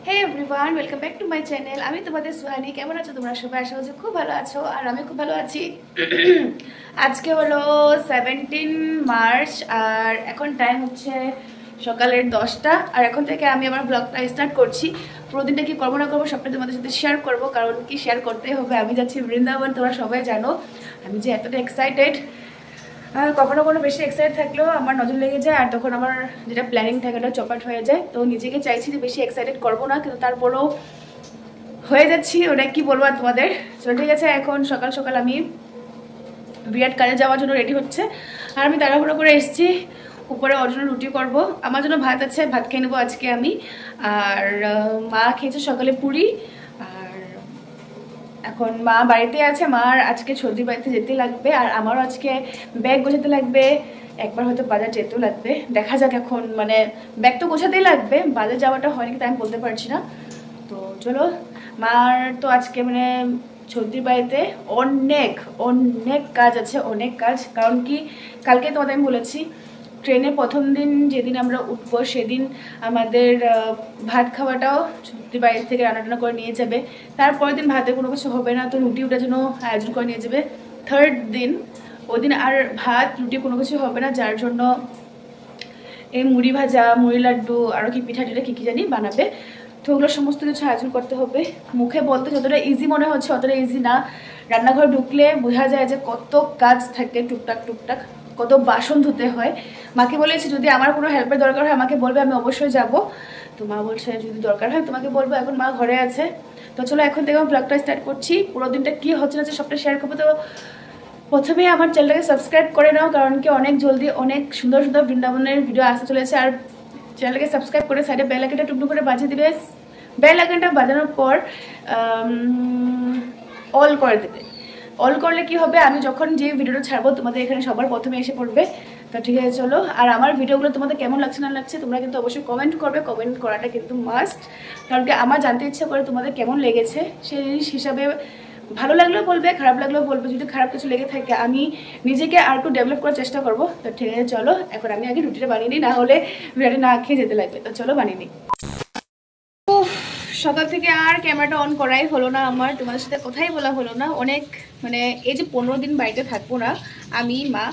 Hey everyone, welcome back to my channel. আমি তোমাদের সুহানি। কেমন আছো তোমরা সবাই? আশা করছি খুব ভালো আছো, আর আমি খুব ভালো আছি। আজকে হলো 17 মার্চ, আর এখন টাইম হচ্ছে সকালের 10টা। আর এখন থেকে আমি আমার ব্লগটা স্টার্ট করছি। পুরো দিনটা কি করবো না করবো সবটা তোমাদের সাথে শেয়ার করবো, কারণ কি শেয়ার করতেই হবে। আমি যাচ্ছি বৃন্দাবন, তোমরা সবাই জানো আমি যে এতটা এক্সাইটেড। কখনো কোনো বেশি এক্সাইটেড থাকলেও আমার নজর লেগে যায়, আর তখন আমার যেটা প্ল্যানিং থাকে ওটা চপাট হয়ে যায়। তো নিজেকে চাইছি যে বেশি এক্সাইটেড করবো না, কিন্তু তারপরেও হয়ে যাচ্ছি। ওটা কি বলবো আর তোমাদের। চলো ঠিক আছে, এখন সকাল সকাল আমি বিরাট কাজে যাওয়ার জন্য রেডি হচ্ছে। আর আমি তাড়াহুড়ো করে এসেছি উপরে, ওর জন্য রুটি করবো। আমার জন্য ভাত আছে, ভাত খেয়ে নেবো আজকে আমি। আর মা খেয়েছে সকালে পুরি। আর এখন মা বাড়িতে আছে, মার আজকে সর্দির বাড়িতে যেতে লাগবে, আর আমারও আজকে ব্যাগ গোছাতে লাগবে। একবার হয়তো বাজার যেতেও লাগবে, দেখা যাক। এখন মানে ব্যাগ তো গোছাতেই লাগবে, বাজার যাওয়াটা হয়নি কিন্তু আমি বলতে পারছি না। তো চলো, মার তো আজকে মানে সর্দির বাড়িতে অনেক অনেক কাজ আছে, অনেক কাজ। কারণ কি, কালকে তোমাদের আমি বলেছি ট্রেনে প্রথম দিন যেদিন আমরা উঠবো সেদিন আমাদের ভাত খাওয়াটাও সর্দির বাড়ি থেকে রান্না করে নিয়ে যাবে। তারপরের দিন ভাতের কোনো কিছু হবে না, তো রুটি ওটার জন্য আয়োজন করে নিয়ে যাবে। থার্ড দিন, ওই দিন আর ভাত রুটি কোনো কিছু হবে না, যার জন্য এই মুড়ি ভাজা, মুড়ি লাড্ডু, আরও কি পিঠা টিঠা কী জানি বানাবে। তো ওগুলো সমস্ত কিছু আয়োজন করতে হবে। মুখে বলতে যতটা ইজি মনে হচ্ছে অতটা ইজি না। রান্নাঘরে ঢুকলে বোঝা যায় যে কত কাজ থাকে, টুকটাক টুকটাক কত বাসন ধুতে হয়। মাকে বলেছি যদি আমার কোনো হেল্পের দরকার হয় আমাকে বলবে, আমি অবশ্যই যাব। তো মা বলছে যদি দরকার হয় তোমাকে বলবো, এখন মা ঘরে আছে। তো চলো এখন থেকে আমি ব্লগটা স্টার্ট করছি। পুরো দিনটা কী হচ্ছে না সবটা শেয়ার করবো। তো প্রথমে আমার চ্যানেলটাকে সাবস্ক্রাইব করে নাও, কারণ কি অনেক জলদি অনেক সুন্দর সুন্দর বৃন্দাবনের ভিডিও আসতে চলেছে। আর চ্যানেলটাকে সাবস্ক্রাইব করে সাইডে বেল আইকনটা টুকটুক করে বাজিয়ে দিবে। বেল আইকনটা বাজানোর পর অল করে দেবে। অল করলে কি হবে, আমি যখন যে ভিডিওটা ছাড়বো তোমাদের এখানে সবার প্রথমে এসে পড়বে। তো ঠিক আছে চলো। আর আমার ভিডিওগুলো তোমাদের কেমন লাগছে না লাগছে তোমরা কিন্তু অবশ্যই কমেন্ট করবে। কমেন্ট করাটা কিন্তু মাস্ট, কারণ কি আমার জানতে ইচ্ছা করে তোমাদের কেমন লেগেছে। সেই জিনিস হিসাবে ভালো লাগলেও বলবে, খারাপ লাগলেও বলবে। যদি খারাপ কিছু লেগে থাকে আমি নিজেকে আর একটু ডেভেলপ করার চেষ্টা করবো। তো ঠিক আছে চলো, এখন আমি আগে রুটিটা বানিয়ে নিই, না হলে বিরিয়ানি না খেয়ে যেতে লাগবে। তো চলো বানিয়ে নিই। সকাল থেকে আর ক্যামেরাটা অন করাই হলো না আমার, তোমাদের সাথে কথাই বলা হলো না অনেক। মানে এই যে 15 দিন বাড়িতে থাকবো না আমি, মা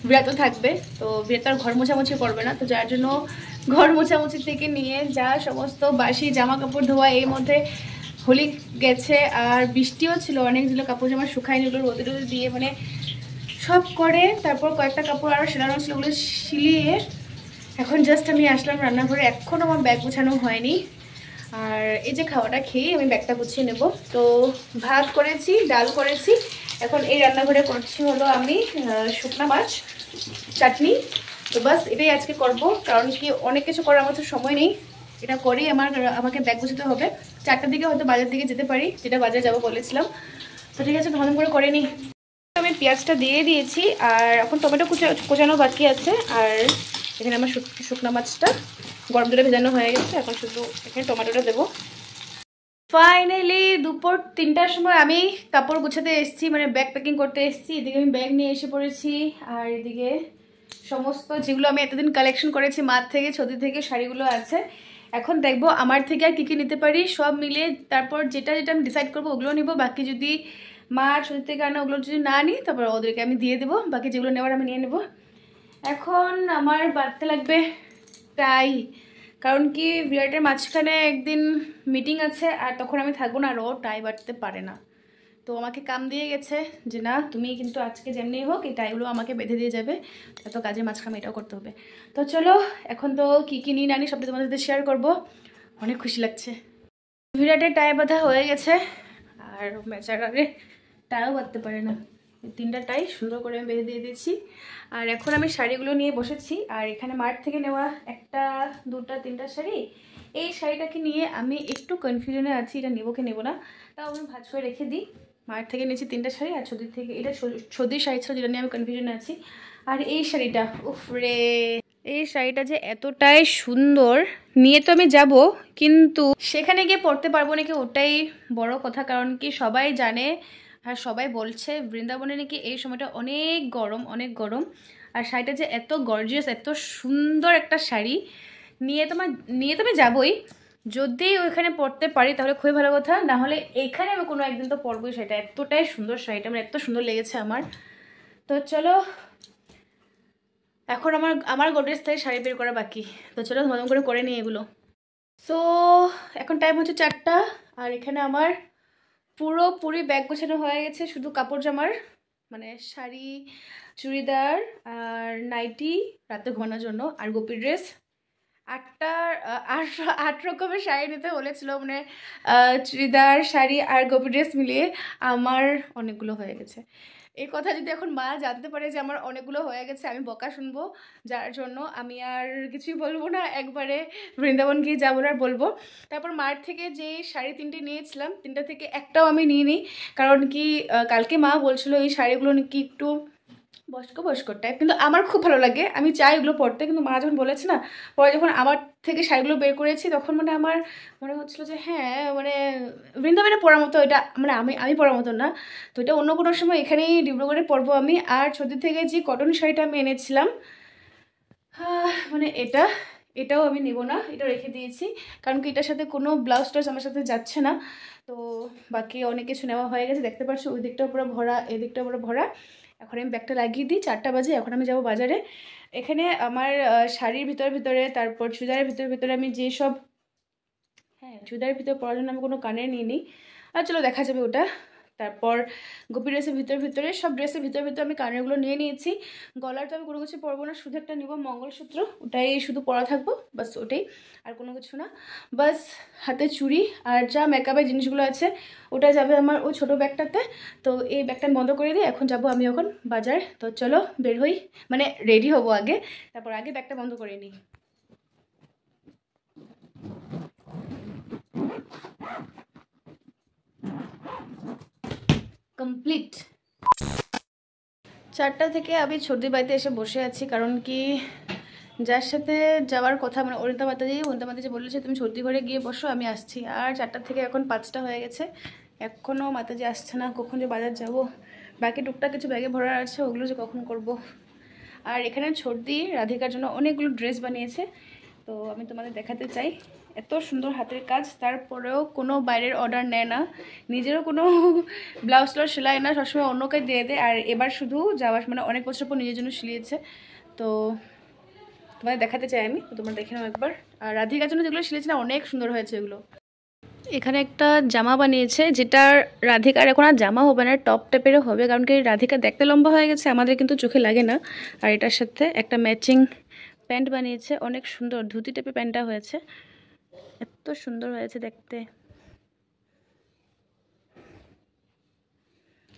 বিরাট থাকবে। তো বিরাট আর ঘর মোছামুছি করবে না, তো যার জন্য ঘর মোছামুছি থেকে নিয়ে যা সমস্ত বাসি জামা কাপড় ধোয়া, এর মধ্যে হোলি গেছে আর বৃষ্টিও ছিল অনেক, দিল কাপড় জামা শুকায়নি, ওগুলো রোদে রোদে দিয়ে মানে সব করে। তারপর কয়েকটা কাপড় আরও সেলানো ছিল, ওগুলো সিলিয়ে এখন জাস্ট আমি আসলাম রান্নাঘরে। এখনও আমার ব্যাগ গোছানো হয়নি। আর এই যে খাওয়াটা খেয়ে আমি ব্যাগটা গুছিয়ে নেব। তো ভাত করেছি, ডাল করেছি, এখন এই রান্নাঘরে করছি হলো আমি শুকনা মাছ চাটনি। তো বাস এটাই আজকে করব, কারণ কি অনেক কিছু করার আমার তো সময় নেই। এটা করেই আমাকে ব্যাগ গুছাতে হবে। 4টার দিকে হয়তো বাজার দিকে যেতে পারি, যেটা বাজারে যাবো বলেছিলাম। তো ঠিক আছে, ভালো করে করে নিই। আমি পেঁয়াজটা দিয়ে দিয়েছি, আর এখন টমেটো কুচানো বাকি আছে। আর এখানে আমার শুকনো মাছটা গরম জলে ভেজানো হয়ে গেছে, এখন শুধু এখানে টমেটোটা দেবো। ফাইনালি দুপুর 3টার সময় আমি কাপড় গুছাতে এসেছি, মানে ব্যাগ প্যাকিং করতে এসেছি। এদিকে আমি ব্যাগ নিয়ে এসে পড়েছি, আর এদিকে সমস্ত যেগুলো আমি এতদিন কালেকশন করেছি মার থেকে, ছদি থেকে শাড়িগুলো আছে। এখন দেখবো আমার থেকে আর কী কী নিতে পারি, সব মিলে তারপর যেটা যেটা আমি ডিসাইড করবো ওগুলো নিব। বাকি যদি মার ছদি থেকে আনা ওগুলো যদি না নিই, তারপর ওদেরকে আমি দিয়ে দেবো। বাকি যেগুলো নেওয়ার আমি নিয়ে নেবো। এখন আমার বাড়তে লাগবে তাই, কারণ কি বিরাটের মাঝখানে একদিন মিটিং আছে, আর তখন আমি থাকবো না, আর ও টাই বাড়তে পারে না। তো আমাকে কাম দিয়ে গেছে যে না তুমি কিন্তু আজকে যেমনি হোক এই টাইগুলো আমাকে বেঁধে দিয়ে যাবে। এত কাজের মাঝখানে এটাও করতে হবে। তো চলো, এখন তো কী কী নিয়ে আনি সবটা তোমাদের সাথে শেয়ার করবো। অনেক খুশি লাগছে। বিরাটের টাই বাঁধা হয়ে গেছে, আর বেচারারে টাইও বাঁধতে পারে না। 3টা টাই সুন্দর করে আমি বেঁধে দিয়ে দিয়েছি। আর এখন আমি শাড়িগুলো নিয়ে বসেছি, আর এখানে মার্ট থেকে নেওয়া 1টা 2টা 3টা শাড়ি। এই শাড়িটাকে নিয়ে আমি একটু কনফিউশনে আছি, এটা নেবো কি নেবো না। তাও আমি ভাজ করে রেখে দিই। মার্ট থেকে নিয়েছি 3টা শাড়ি, আর ছদির থেকে এটা ছদির শাড়ি ছিল যেটা নিয়ে আমি কনফিউশনে আছি। আর এই শাড়িটা উফরে, এই শাড়িটা যে এতটাই সুন্দর, নিয়ে তো আমি যাব, কিন্তু সেখানে গিয়ে পরতে পারবো নাকি ওটাই বড় কথা। কারণ কি সবাই জানে আর সবাই বলছে বৃন্দাবনে নাকি এই সময়টা অনেক গরম, অনেক গরম। আর শাড়িটা যে এত গর্জিয়াস, এত সুন্দর একটা শাড়ি, নিয়ে তো আমি যাবই, যদি ওইখানে পরতে পারি তাহলে খুবই ভালো কথা, না হলে এইখানে আমি কোনো একদিন তো পরবই। সেটা এতটাই সুন্দর শাড়িটা, আমার এত সুন্দর লেগেছে আমার। তো চলো, এখন আমার গোদরেজ থেকে শাড়ি বের করা বাকি। তো চলো ধম করে নিই এগুলো। সো এখন টাইম হচ্ছে 4টা, আর এখানে আমার পুরোপুরি ব্যাগ গোছানো হয়ে গেছে। শুধু কাপড় জামার মানে শাড়ি, চুড়িদার আর নাইটি রাতে ঘুমানোর জন্য, আর গোপী ড্রেস। 8 রকমের শাড়ি নিতে বলেছিল, মানে চুড়িদার, শাড়ি আর গোপী ড্রেস মিলিয়ে আমার অনেকগুলো হয়ে গেছে। এই কথা যদি এখন মা জানতে পারে যে আমার অনেকগুলো হয়ে গেছে, আমি বকা শুনবো। যার জন্য আমি আর কিছুই বলবো না, একবারে বৃন্দাবন গিয়ে যাবো আর বলবো। তারপর মার থেকে যে শাড়ি 3টে নিয়েছিলাম, 3টা থেকে একটাও আমি নিইনি। কারণ কি কালকে মা বলছিল এই শাড়িগুলো নাকি একটু বস্কো টাইপ, কিন্তু আমার খুব ভালো লাগে, আমি চাই ওগুলো পরতে। কিন্তু মা যখন বলেছে না, পরে যখন আমার থেকে শাড়িগুলো বের করেছি, তখন মানে আমার মনে হচ্ছিলো যে হ্যাঁ, মানে বৃন্দাবনে পরার মতো এটা, মানে আমি পরার মতো না। তো এটা অন্য কোনো সময় এখানেই ডিব্রুগড়ে পরবো আমি। আর সত্যি থেকে যে কটন শাড়িটা আমি এনেছিলাম, মানে এটাও আমি নেব না, এটা রেখে দিয়েছি। কারণ কি এটার সাথে কোনো ব্লাউজ টাউজ আমার সাথে যাচ্ছে না। তো বাকি অনেক কিছু নেওয়া হয়ে গেছে, দেখতে পাচ্ছ ওই দিকটা পুরো ভরা, এই দিকটা পুরো ভরা। এখন আমি ব্যাগটা লাগিয়ে দিই, 4টা বাজে। এখন আমি যাব বাজারে। এখানে আমার শাড়ির ভিতরে, তারপর চুড়িদারের ভিতরে আমি যেসব, হ্যাঁ চুড়িদারের ভিতরে পরার জন্য আমি কোনো কানের নিয়ে নিই। আর চলো দেখা যাবে ওটা। তারপর গোপী ড্রেসের ভিতরে সব ড্রেসের ভিতরে আমি কানেরগুলো নিয়ে নিয়েছি। গলার তো আমি কোনো কিছু পরবো না, শুধু একটা নিব মঙ্গলসূত্র, ওটাই শুধু পরা থাকবো, বাস ওটাই, আর কোনো কিছু না। বাস হাতে চুড়ি আর যা মেকআপের জিনিসগুলো আছে ওটা যাবে আমার ওই ছোটো ব্যাগটাতে। তো এই ব্যাগটা বন্ধ করে দিই, এখন যাব আমি এখন বাজার। তো চলো বের হই, মানে রেডি হবো আগে, তারপর আগে ব্যাগটা বন্ধ করে নিই। কমপ্লিট। 4টা থেকে আমি সর্দি বাড়িতে এসে বসে আছি। কারণ কি যার সাথে যাওয়ার কথা, মানে অনিতা মাতাজি বলেছে তুমি সর্দি ঘরে গিয়ে বসো, আমি আসছি। আর 4টা থেকে এখন 5টা হয়ে গেছে, এখনও মাতাজি আসছে না। কখন যে বাজার যাব, বাকি টুকটাক কিছু ব্যাগে ভরার আছে, ওগুলো যে কখন করব। আর এখানে সর্দি রাধিকার জন্য অনেকগুলো ড্রেস বানিয়েছে, তো আমি তোমাদের দেখাতে চাই। এত সুন্দর হাতের কাজ, তারপরেও কোনো বাইরের অর্ডার নেয় না, নিজেরও কোনো ব্লাউজ টাউজ সেলাই না, সবসময় অন্যকে দিয়ে দেয়। আর এবার শুধু যাওয়ার, মানে অনেক বছর পর নিজের জন্য সিলিয়েছে, তো তোমাদের দেখাতে চাই আমি। তো তোমরা দেখে নাও একবার। আর রাধিকার জন্য যেগুলো সিলিয়েছে না, অনেক সুন্দর হয়েছে এগুলো। এখানে একটা জামা বানিয়েছে, যেটা রাধিকার এখন আর জামা হবে না, টপ টাইপেরও হবে। কারণ কি রাধিকা দেখতে লম্বা হয়ে গেছে, আমাদের কিন্তু চোখে লাগে না। আর এটার সাথে একটা ম্যাচিং প্যান্ট বানিয়েছে, অনেক সুন্দর ধুতি টাইপের প্যান্টটা হয়েছে, এত সুন্দর হয়েছে দেখতে।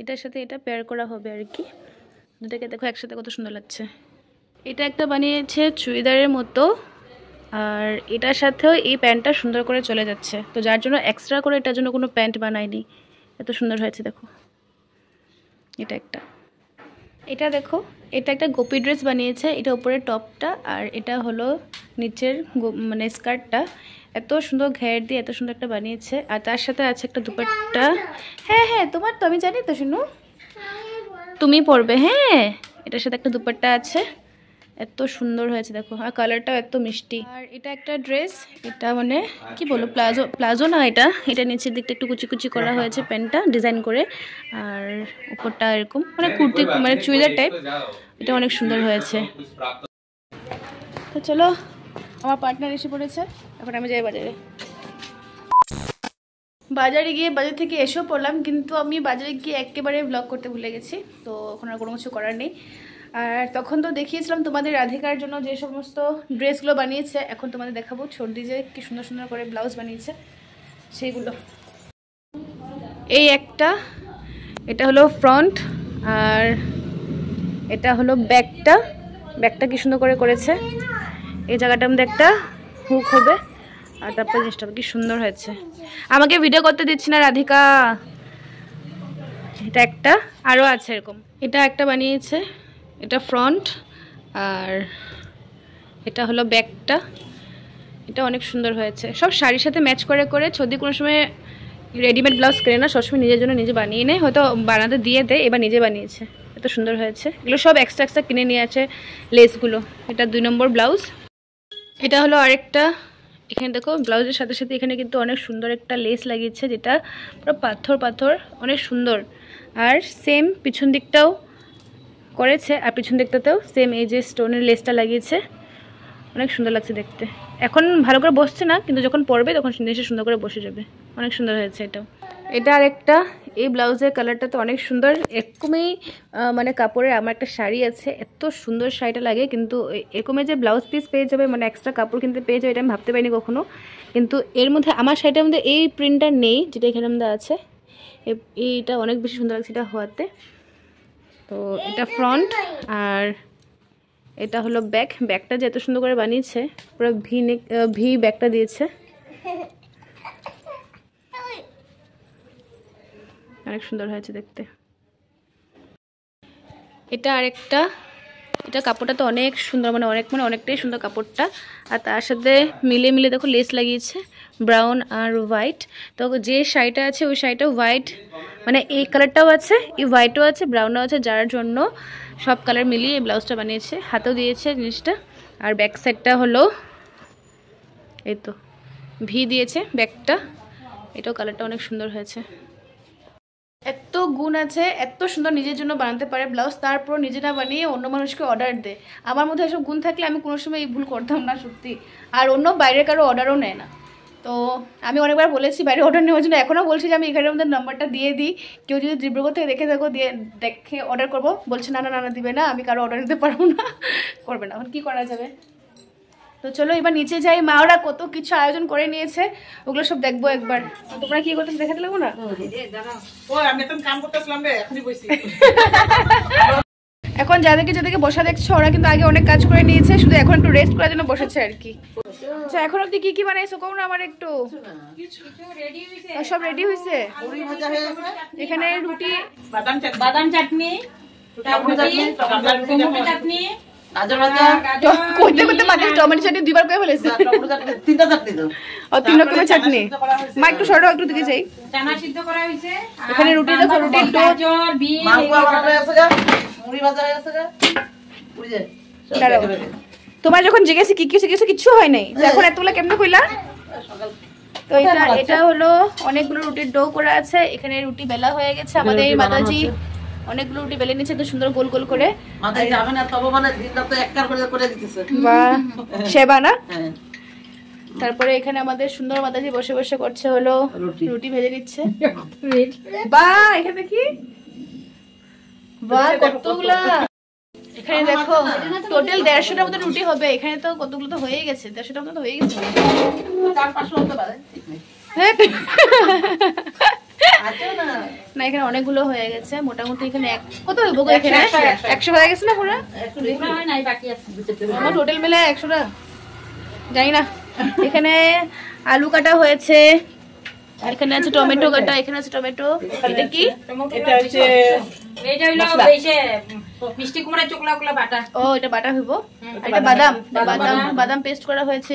এটার সাথে এটা পেয়ার করা হবে আর কি, দুটাকে দেখো একসাথে কত সুন্দর লাগছে। এটা একটা বানিয়েছে চুড়িদারের মতো, আর এটার সাথেও এই প্যান্টটা সুন্দর করে চলে যাচ্ছে, তো যার জন্য এক্সট্রা করে এটার জন্য কোনো প্যান্ট বানায়নি। এত সুন্দর হয়েছে দেখো। এটা দেখো, এটা একটা গোপী ড্রেস বানিয়েছে, এটা উপরে টপটা আর এটা হলো নিচের মানে স্কার্টটা। এত সুন্দর ঘের দিয়ে এত সুন্দর একটা বানিয়েছে, আর তার সাথে আছে একটা দুপাট্টা। হ্যাঁ তোমার তো আমি জানি তো, শুনো তুমি পরবে। হ্যাঁ এটার সাথে একটা দুপাট্টা আছে, এত সুন্দর হয়েছে দেখো, আর কালারটাও এত মিষ্টি। আর এটা একটা ড্রেস, এটা মানে কি বলো, প্লাজো না, এটা নিচের দিকটা একটু কুচি করা হয়েছে প্যান্টটা ডিজাইন করে, আর উপরটা এরকম মানে কুর্তি, মানে চুড়িদার টাইপ। এটা অনেক সুন্দর হয়েছে। তো চলো, আমার পার্টনার এসে পড়েছে, এখন আমি যাই বাজারে। বাজার থেকে এসেও পড়লাম, কিন্তু আমি বাজারে গিয়ে একেবারে ব্লগ করতে ভুলে গেছি, তো এখন আর কোনো কিছু করার নেই। আর তখন তো দেখিয়েছিলাম তোমাদের রাধিকার জন্য যে সমস্ত ড্রেসগুলো বানিয়েছে, এখন তোমাদের দেখাবো সর্দি যে কি সুন্দর সুন্দর করে ব্লাউজ বানিয়েছে সেইগুলো। এই একটা, এটা হলো ফ্রন্ট, আর এটা হলো ব্যাকটা কি সুন্দর করে করেছে। এই জায়গাটার মধ্যে একটা হুক হবে, আর তারপর জিনিসটা কি সুন্দর হয়েছে। আমাকে ভিডিও করতে দিচ্ছি না রাধিকা। এটা একটা, আরও আছে এরকম। এটা একটা বানিয়েছে, এটা ফ্রন্ট, আর এটা হলো ব্যাকটা। এটা অনেক সুন্দর হয়েছে, সব শাড়ির সাথে ম্যাচ করে যদি কোনো সময় রেডিমেড ব্লাউজ কেনে না, সবসময় নিজের জন্য নিজে বানিয়ে নেয়, হয়তো বানাতে দিয়ে দেয়, এবার নিজে বানিয়েছে, এত সুন্দর হয়েছে। এগুলো সব এক্সট্রা কিনে নিয়ে আছে লেসগুলো। এটা 2 নম্বর ব্লাউজ। এটা হলো আরেকটা, এখানে দেখো ব্লাউজের সাথে সাথে এখানে কিন্তু অনেক সুন্দর একটা লেস লাগিয়েছে, যেটা পুরো পাথর পাথর, অনেক সুন্দর। আর সেম পিছন দিকটাও করেছে, আর পিছন দিকটাতেও সেম এই যে স্টোনের লেসটা লাগিয়েছে, অনেক সুন্দর লাগছে দেখতে। এখন ভালো করে বসছে না, কিন্তু যখন পরবে তখন জিনিসটা সুন্দর করে বসে যাবে। অনেক সুন্দর হয়েছে এটাও। এটা আরেকটা, এই ব্লাউজের কালারটা তো অনেক সুন্দর। এরকমই মানে কাপড়ের আমার একটা শাড়ি আছে, এত সুন্দর শাড়িটা লাগে, কিন্তু এরকমের যে ব্লাউজ পিস পেয়ে যাবে, মানে এক্সট্রা কাপড় কিনতে পেয়ে যাবে, এটা আমি ভাবতে পারিনি কখনো। কিন্তু এর মধ্যে আমার শাড়িটার মধ্যে এই প্রিন্টটা নেই, যেটা এখানে মধ্যে আছে। এইটা অনেক বেশি সুন্দর লাগছে এটা হওয়াতে। তো এটা ফ্রন্ট, আর এটা হলো ব্যাক। ব্যাকটা যে এত সুন্দর করে বানিয়েছে, পুরো ভি ব্যাকটা দিয়েছে, অনেক সুন্দর হয়েছে দেখতে। এটা আরেকটা, এটা কাপড়টা তো অনেক সুন্দর, মানে অনেকটাই সুন্দর কাপড়টা। আর তার সাথে মিলে মিলে দেখো লেস লাগিয়েছে, ব্রাউন আর হোয়াইট। তো যে শাড়িটা আছে ওই শাড়িটা হোয়াইট, মানে এই কালারটাও আছে, এই হোয়াইটও আছে, ব্রাউনও আছে, যার জন্য সব কালার মিলিয়ে এই ব্লাউজটা বানিয়েছে। হাতেও দিয়েছে জিনিসটা। আর ব্যাক সাইডটা হলো এই তো ভি দিয়েছে ব্যাকটা, এটাও কালারটা অনেক সুন্দর হয়েছে। এত গুণ আছে, এত সুন্দর নিজের জন্য বানাতে পারে ব্লাউজ, তারপর নিজে না বানিয়ে অন্য মানুষকে অর্ডার দেয়। আমার মধ্যে এসব গুণ থাকলে আমি কোনো সময় এই ভুল করতাম না সত্যি। আর অন্য বাইরের কারো অর্ডারও নেয় না। তো আমি অনেকবার বলেছি বাইরে অর্ডার নেওয়ার জন্য, এখনও বলছি যে আমি এখানে আমাদের নাম্বারটা দিয়ে দিই, কেউ যদি তীব্রগড় থেকে দেখে থাকো দেখে অর্ডার করবো। বলছে না না না দিবে না, আমি কারো অর্ডার দিতে পারবো না, করবে না। এখন কী করা যাবে? তো চলো এবার নিচে যাই। মা ওরা কত কিছু আয়োজন করে নিয়েছে, ওগুলো সব দেখবো একবার। তোমরা কি করতেছো দেখাতে লাগবো না? এখন যাদেরকে বসা দেখছো, ওরা কিন্তু আগে অনেক কাজ করে নিয়েছে, শুধু এখন একটু রেস্ট করার জন্য বসেছে আর কি। আচ্ছা এখন অব্দি কি কি বানাইছো কোন আমার একটু? সব রেডি হয়েছে। এখানে রুটি, বাদাম চাটনি, চাটনি, টমেটো চাটনি দুইবার করে ফেলেছে। তিন রকমের চাটনি। মা একটু সরো, একটু দিকে যাই। এখানে রুটি দেখো, রুটির ডো, তোমার যখন জিজ্ঞেস কি কিছু কিছু কিছু হয় নাই, এখন এতগুলো কেমনে কইলা? তো এটা হলো অনেকগুলো রুটির ডো করা আছে। এখানে রুটি বেলা হয়ে গেছে, আমাদের মাতাজি অনেকগুলো রুটি বেলে নিচ্ছে তো সুন্দর গোল গোল করে। সেবা না। তারপরে এখানে আমাদের সুন্দর মাতাজি বসে বসে করছে হলো রুটি ভেজে নিচ্ছে। বাহ এখানে কি, বাহ কতগুলা। এখানে দেখো টোটাল 150টার মতো রুটি হবে। এখানে তো কতগুলো তো হয়ে গেছে, 150টার মতো হয়ে গেছে। না এখানে অনেকগুলো হয়ে গেছে মোটামুটি। এখানে কত হইব? এখানে 100 হয়ে গেছে না পুরো? আমার টোটাল মিলে 100টা জানি না। এখানে আলু কাটা হয়েছে, এখানে আছে টমেটো কাটা, এখানে আছে টমেটো। এটা কি? এটা হচ্ছে মিষ্টি কুমড়া চোকলা কুলা বাটা। ও এটা বাটা হইব। আর এটা বাদাম পেস্ট করা হয়েছে।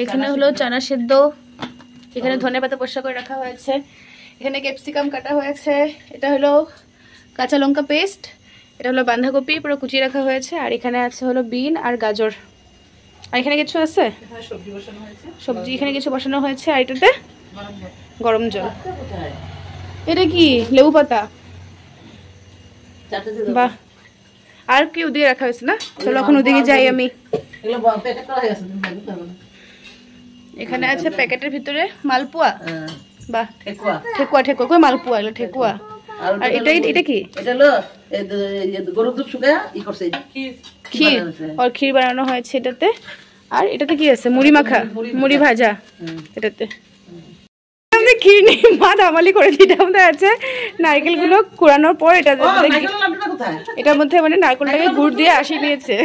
এখানে হলো চানা সেদ্ধ, এখানে ধনেপাতা পরিষ্কার করে রাখা হয়েছে, এখানে ক্যাপসিকাম কাটা হয়েছে, এটা হলো কাঁচা লঙ্কা পেস্ট, এটা হলো বাঁধাকপি পুরো কুচিয়ে রাখা হয়েছে, আর এখানে আছে হলো বিন আর গাজর। আর এখানে কিছু আছে সবজি, এখানে কিছু বসানো হয়েছে। আর এটাতে গরম জল। এটা কি? লেবু পাতা। বাহ, আর কি ওদিকে রাখা হয়েছে না? চলো এখন ওদিকে যাই আমি। এখানে আছে প্যাকেটের ভিতরে মালপোয়া। বাহ, ঠেকুয়া কই মালপোয়া? এগুলো ঠেকুয়া। আর এটা কি? এটা হলো গরুর দুধ শুকায়া ই করছে, ক্ষীর। আর ক্ষীর বানানো হয়েছে এটাতে। আর এটাতে কি আছে? মুড়ি মাখা, মুড়ি ভাজা। এটাতে ক্ষীর নেই, মা দামালি করেছে। এটার মধ্যে আছে নারকেল গুলো কুড়ানোর পর এটার মধ্যে মানে নারকেলটাকে গুড় দিয়ে আসি নিয়েছে।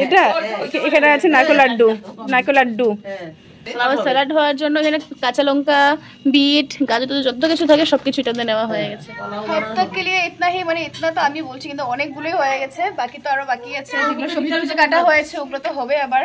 এটা এখানে আছে নারকেল লাড্ডু। স্যালাড হওয়ার জন্য এখানে কাঁচা লঙ্কা, বিট, গাজর যত কিছু থাকে সবকিছু এটাতে নেওয়া হয়ে গেছে। মানে ইতনা তো আমি বলছি, কিন্তু অনেকগুলোই হয়ে গেছে। বাকি তো আরো বাকি আছে, যেগুলো সবজি কাটা হয়েছে ওগুলো তো হবে আবার।